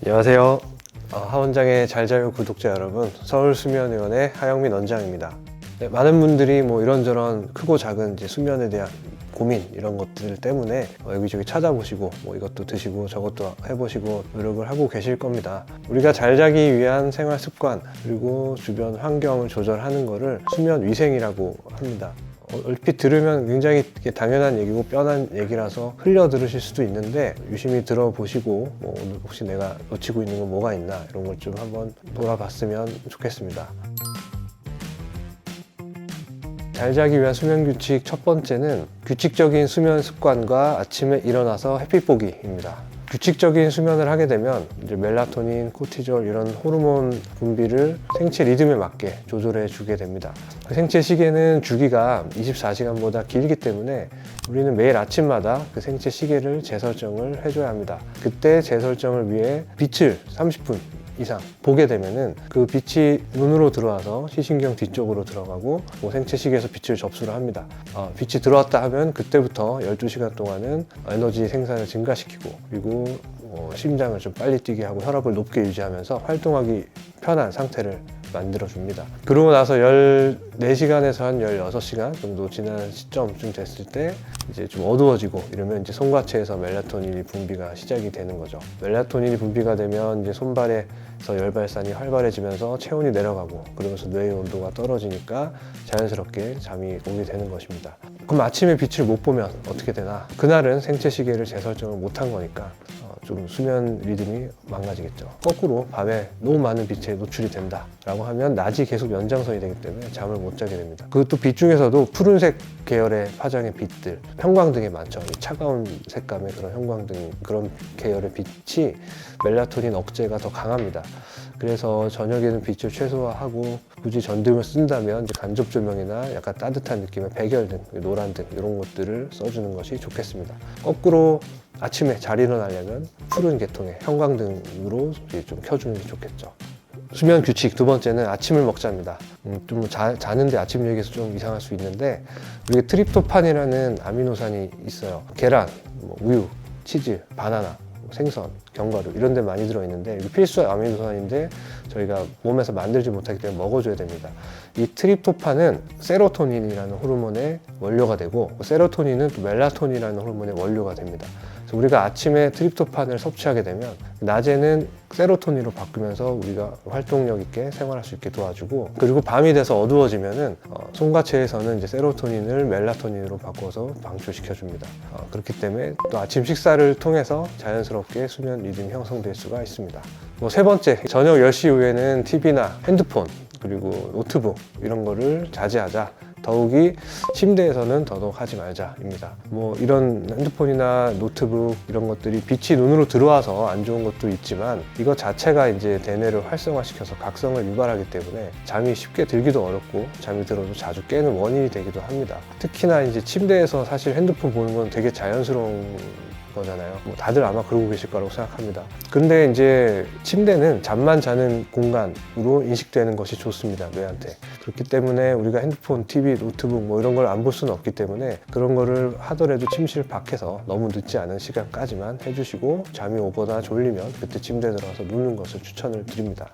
안녕하세요. 하원장의 잘 자요 구독자 여러분, 서울수면의원의 하영민 원장입니다. 네, 많은 분들이 뭐 이런저런 크고 작은 이제 수면에 대한 고민 이런 것들 때문에 여기저기 찾아보시고 뭐 이것도 드시고 저것도 해보시고 노력을 하고 계실 겁니다. 우리가 잘 자기 위한 생활 습관 그리고 주변 환경을 조절하는 거를 수면 위생이라고 합니다. 얼핏 들으면 굉장히 당연한 얘기고 뻔한 얘기라서 흘려 들으실 수도 있는데 유심히 들어보시고 뭐 오늘 혹시 내가 놓치고 있는 건 뭐가 있나 이런 걸 좀 한번 돌아봤으면 좋겠습니다. 잘 자기 위한 수면 규칙 첫 번째는 규칙적인 수면 습관과 아침에 일어나서 햇빛 보기입니다. 규칙적인 수면을 하게 되면 이제 멜라토닌, 코티졸 이런 호르몬 분비를 생체 리듬에 맞게 조절해 주게 됩니다. 생체 시계는 주기가 24시간보다 길기 때문에 우리는 매일 아침마다 그 생체 시계를 재설정을 해줘야 합니다. 그때 재설정을 위해 빛을 30분 이상 보게 되면은 그 빛이 눈으로 들어와서 시신경 뒤쪽으로 들어가고 생체 시계에서 빛을 접수를 합니다. 빛이 들어왔다 하면 그때부터 12시간 동안은 에너지 생산을 증가시키고 그리고 심장을 좀 빨리 뛰게 하고 혈압을 높게 유지하면서 활동하기 편한 상태를 만들어줍니다. 그러고 나서 14시간에서 한 16시간 정도 지난 시점쯤 됐을 때 이제 좀 어두워지고 이러면 이제 손과체에서 멜라토닌이 분비가 시작이 되는 거죠. 멜라토닌이 분비가 되면 이제 손발에서 열발산이 활발해지면서 체온이 내려가고 그러면서 뇌의 온도가 떨어지니까 자연스럽게 잠이 오게 되는 것입니다. 그럼 아침에 빛을 못 보면 어떻게 되나? 그날은 생체 시계를 재설정을 못한 거니까 좀 수면 리듬이 망가지겠죠. 거꾸로 밤에 너무 많은 빛에 노출이 된다 라고 하면 낮이 계속 연장선이 되기 때문에 잠을 못 자게 됩니다. 그것도 빛 중에서도 푸른색 계열의 파장의 빛들, 형광등이 많죠. 이 차가운 색감의 그런 형광등, 그런 계열의 빛이 멜라토닌 억제가 더 강합니다. 그래서 저녁에는 빛을 최소화하고 굳이 전등을 쓴다면 이제 간접 조명이나 약간 따뜻한 느낌의 백열등, 노란등 이런 것들을 써주는 것이 좋겠습니다. 거꾸로 아침에 잘 일어나려면 푸른 계통의 형광등으로 좀 켜주는 게 좋겠죠. 수면 규칙 두 번째는 아침을 먹자입니다. 좀 자는데 아침 얘기해서 좀 이상할 수 있는데 우리가 트립토판이라는 아미노산이 있어요. 계란, 우유, 치즈, 바나나, 생선, 견과류 이런 데 많이 들어있는데 이게 필수 아미노산인데 저희가 몸에서 만들지 못하기 때문에 먹어줘야 됩니다. 이 트립토판은 세로토닌이라는 호르몬의 원료가 되고 세로토닌은 또 멜라토닌이라는 호르몬의 원료가 됩니다. 그래서 우리가 아침에 트립토판을 섭취하게 되면 낮에는 세로토닌으로 바꾸면서 우리가 활동력 있게 생활할 수 있게 도와주고 그리고 밤이 돼서 어두워지면은 손과체에서는 이제 세로토닌을 멜라토닌으로 바꿔서 방출시켜 줍니다. 그렇기 때문에 또 아침 식사를 통해서 자연스럽게 수면 리듬이 형성될 수가 있습니다. 세 번째, 저녁 10시 이후에는 TV나 핸드폰 그리고 노트북 이런 거를 자제하자. 더욱이 침대에서는 더더욱 하지 말자입니다. 이런 핸드폰이나 노트북 이런 것들이 빛이 눈으로 들어와서 안 좋은 것도 있지만 이것 자체가 이제 대뇌를 활성화시켜서 각성을 유발하기 때문에 잠이 쉽게 들기도 어렵고 잠이 들어도 자주 깨는 원인이 되기도 합니다. 특히나 이제 침대에서 사실 핸드폰 보는 건 되게 자연스러운 거잖아요. 다들 아마 그러고 계실 거라고 생각합니다. 그런데 이제 침대는 잠만 자는 공간으로 인식되는 것이 좋습니다, 뇌한테. 그렇기 때문에 우리가 핸드폰, TV, 노트북 이런 걸 안 볼 수는 없기 때문에 그런 거를 하더라도 침실 밖에서 너무 늦지 않은 시간까지만 해주시고 잠이 오거나 졸리면 그때 침대에 들어가서 눕는 것을 추천을 드립니다.